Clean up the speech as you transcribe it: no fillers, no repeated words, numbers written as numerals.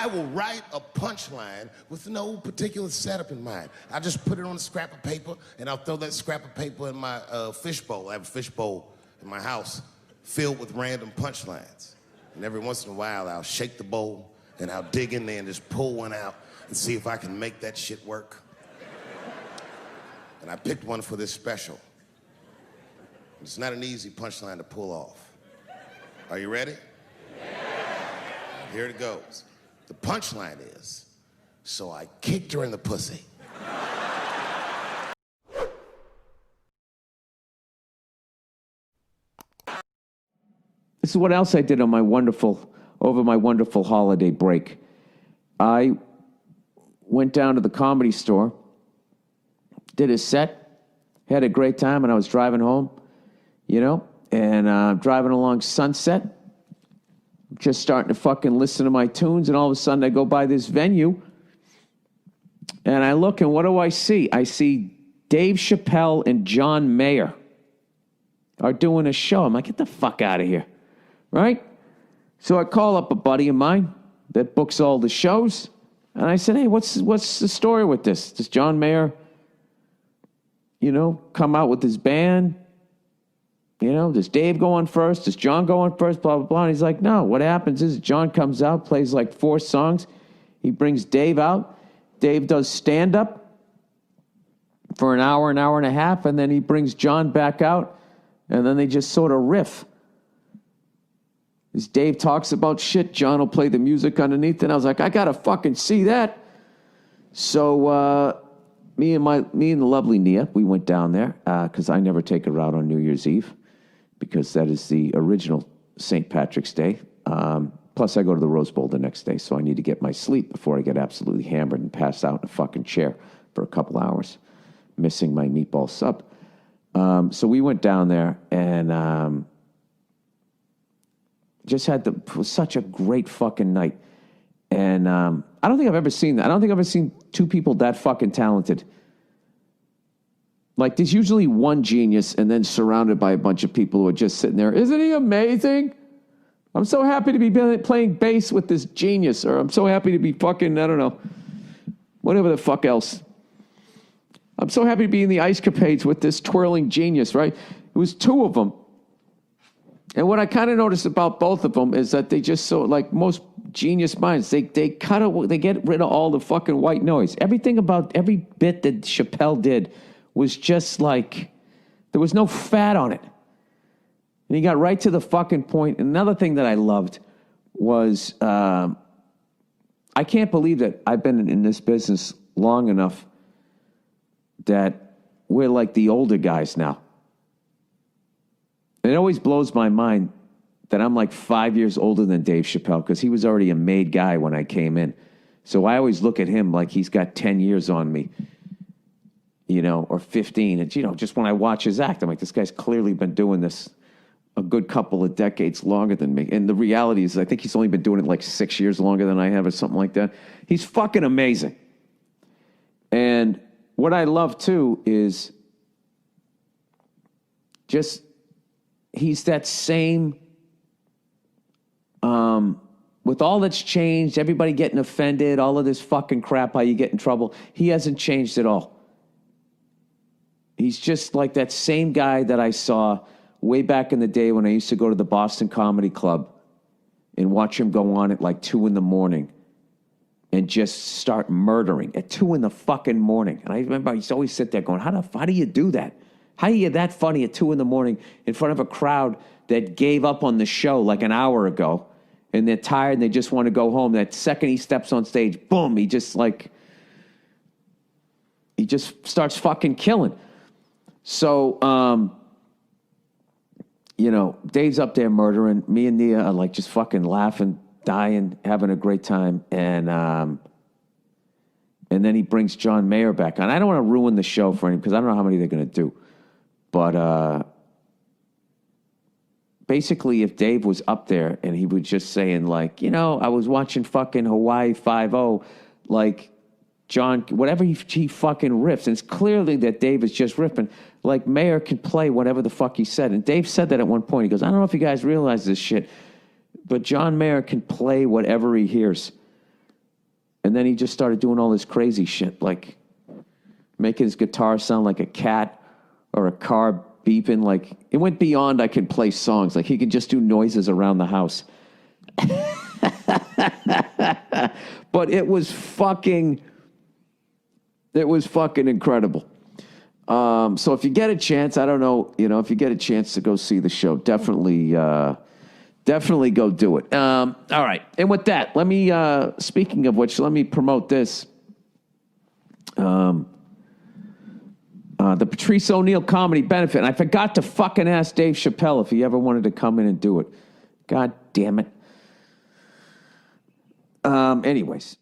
I will write a punchline with no particular setup in mind. I just put it on a scrap of paper, and I'll throw that scrap of paper in my fishbowl. I have a fishbowl in my house filled with random punchlines. And every once in a while, I'll shake the bowl, and I'll dig in there and just pull one out and see if I can make that shit work. And I picked one for this special. It's not an easy punchline to pull off. Are you ready? Yeah. Here it goes. The punchline is, so I kicked her in the pussy. This is what else I did on over my wonderful holiday break. I went down to the Comedy Store, did a set, had a great time, and I was driving home, and driving along Sunset, just starting to fucking listen to my tunes, and all of a sudden I go by this venue, and I look, and what do I see? I see Dave Chappelle and John Mayer are doing a show. I'm like, get the fuck out of here, right? So I call up a buddy of mine that books all the shows, and I said, hey, what's the story with this? Does John Mayer, come out with his band? Does Dave go on first? Does John go on first? Blah, blah, blah. And he's like, no. What happens is John comes out, plays like 4 songs. He brings Dave out. Dave does stand-up for an hour and a half, and then he brings John back out, and then they just sort of riff. As Dave talks about shit, John will play the music underneath, and I was like, I got to fucking see that. So me and the lovely Nia, we went down there because I never take her out on New Year's Eve because that is the original St. Patrick's Day. Plus, I go to the Rose Bowl the next day, so I need to get my sleep before I get absolutely hammered and pass out in a fucking chair for a couple hours, missing my meatball sub. So we went down there and just it was such a great fucking night. And I don't think I've ever seen that. I don't think I've ever seen 2 people that fucking talented. Like, there's usually one genius and then surrounded by a bunch of people who are just sitting there. Isn't he amazing? I'm so happy to be playing bass with this genius. Or I'm so happy to be fucking, I don't know, whatever the fuck else. I'm so happy to be in the ice capades with this twirling genius, right? It was 2 of them. And what I kind of noticed about both of them is that they just like most genius minds, they get rid of all the fucking white noise. Everything about every bit that Chappelle did was just like, there was no fat on it. And he got right to the fucking point. And another thing that I loved was, I can't believe that I've been in this business long enough that we're like the older guys now. And it always blows my mind that I'm like 5 years older than Dave Chappelle because he was already a made guy when I came in. So I always look at him like he's got 10 years on me, or 15. And, just when I watch his act, I'm like, this guy's clearly been doing this a good couple of decades longer than me. And the reality is I think he's only been doing it like 6 years longer than I have or something like that. He's fucking amazing. And what I love, too, is just he's that same, with all that's changed, everybody getting offended, all of this fucking crap, how you get in trouble, he hasn't changed at all. He's just like that same guy that I saw way back in the day when I used to go to the Boston Comedy Club and watch him go on at like 2 a.m. and just start murdering at 2 a.m. And I remember I used to always sit there going, how do you do that? How are you that funny at 2 a.m. in front of a crowd that gave up on the show like an hour ago, and they're tired and they just want to go home? That second he steps on stage, boom, he just starts fucking killing. So, Dave's up there murdering. Me and Nia are like just fucking laughing, dying, having a great time. And then he brings John Mayer back on. I don't want to ruin the show for him because I don't know how many they're going to do. But basically, if Dave was up there and he was just saying, like, I was watching fucking Hawaii Five-0, like, John, whatever he fucking riffs, and it's clearly that Dave is just riffing, like, Mayer can play whatever the fuck he said. And Dave said that at one point. He goes, I don't know if you guys realize this shit, but John Mayer can play whatever he hears. And then he just started doing all this crazy shit, like making his guitar sound like a cat or a car beeping. Like, it went beyond I could play songs. Like, he could just do noises around the house. But it was fucking incredible. So if you get a chance, I don't know, if you get a chance to go see the show, definitely go do it. All right. And with that, let me, speaking of which, let me promote this. The Patrice O'Neill Comedy Benefit. And I forgot to fucking ask Dave Chappelle if he ever wanted to come in and do it. God damn it. Anyways.